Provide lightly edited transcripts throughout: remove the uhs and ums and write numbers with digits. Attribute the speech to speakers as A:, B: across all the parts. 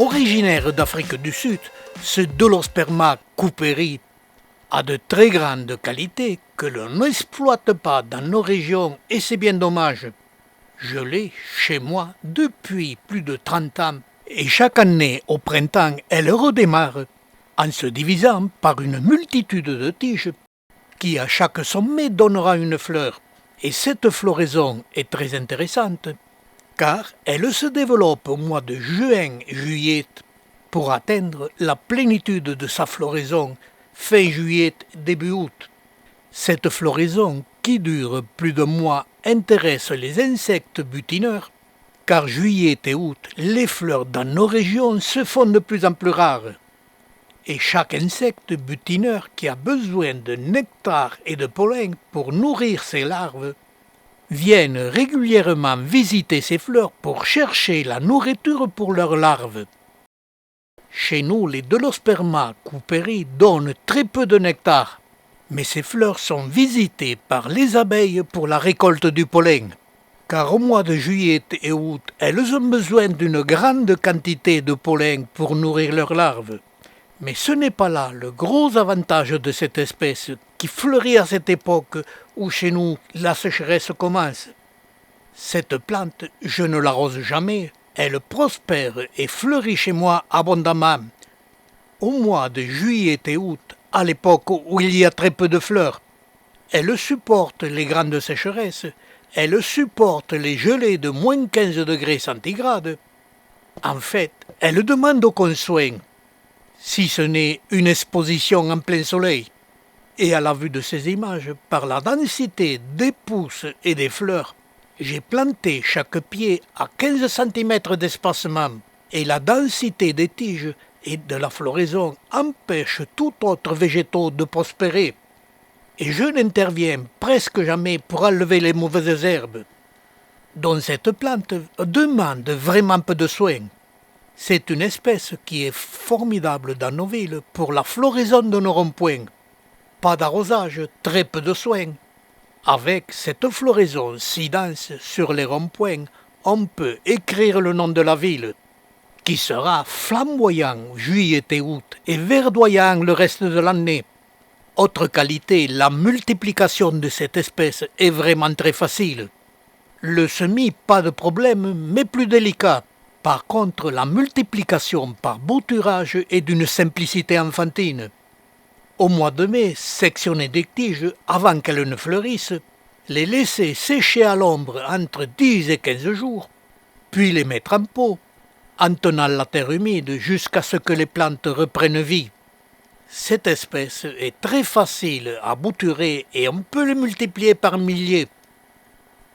A: Originaire d'Afrique du Sud, ce Dolosperma cooperi a de très grandes qualités que l'on n'exploite pas dans nos régions et c'est bien dommage. Je l'ai chez moi depuis plus de 30 ans et chaque année au printemps elle redémarre en se divisant par une multitude de tiges qui à chaque sommet donnera une fleur. Et cette floraison est très intéressante car elle se développe au mois de juin-juillet pour atteindre la plénitude de sa floraison fin juillet, début août. Cette floraison, qui dure plus d'un mois, intéresse les insectes butineurs, car juillet et août, les fleurs dans nos régions se font de plus en plus rares. Et chaque insecte butineur qui a besoin de nectar et de pollen pour nourrir ses larves viennent régulièrement visiter ces fleurs pour chercher la nourriture pour leurs larves. Chez nous, les Dolosperma cooperi donnent très peu de nectar, mais ces fleurs sont visitées par les abeilles pour la récolte du pollen, car au mois de juillet et août, elles ont besoin d'une grande quantité de pollen pour nourrir leurs larves. Mais ce n'est pas là le gros avantage de cette espèce qui fleurit à cette époque où chez nous la sécheresse commence. Cette plante, je ne l'arrose jamais. Elle prospère et fleurit chez moi abondamment. Au mois de juillet et août, à l'époque où il y a très peu de fleurs, elle supporte les grandes sécheresses, elle supporte les gelées de moins 15 degrés centigrades. En fait, elle demande aucun soin, si ce n'est une exposition en plein soleil. Et à la vue de ces images, par la densité des pousses et des fleurs, j'ai planté chaque pied à 15 cm d'espacement et la densité des tiges et de la floraison empêche tout autre végétaux de prospérer. Et je n'interviens presque jamais pour enlever les mauvaises herbes, dont cette plante demande vraiment peu de soins. C'est une espèce qui est formidable dans nos villes pour la floraison de nos ronds-points. Pas d'arrosage, très peu de soins. Avec cette floraison si dense sur les ronds-points, on peut écrire le nom de la ville, qui sera flamboyant juillet et août et verdoyant le reste de l'année. Autre qualité, la multiplication de cette espèce est vraiment très facile. Le semis, pas de problème, mais plus délicat. Par contre, la multiplication par bouturage est d'une simplicité enfantine. Au mois de mai, sectionner des tiges avant qu'elles ne fleurissent, les laisser sécher à l'ombre entre 10 et 15 jours, puis les mettre en pot, en tenant la terre humide jusqu'à ce que les plantes reprennent vie. Cette espèce est très facile à bouturer et on peut les multiplier par milliers,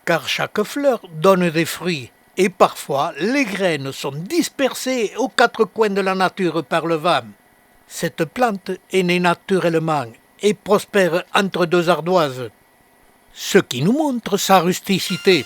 A: car chaque fleur donne des fruits et parfois les graines sont dispersées aux quatre coins de la nature par le vent. Cette plante est née naturellement et prospère entre deux ardoises, ce qui nous montre sa rusticité.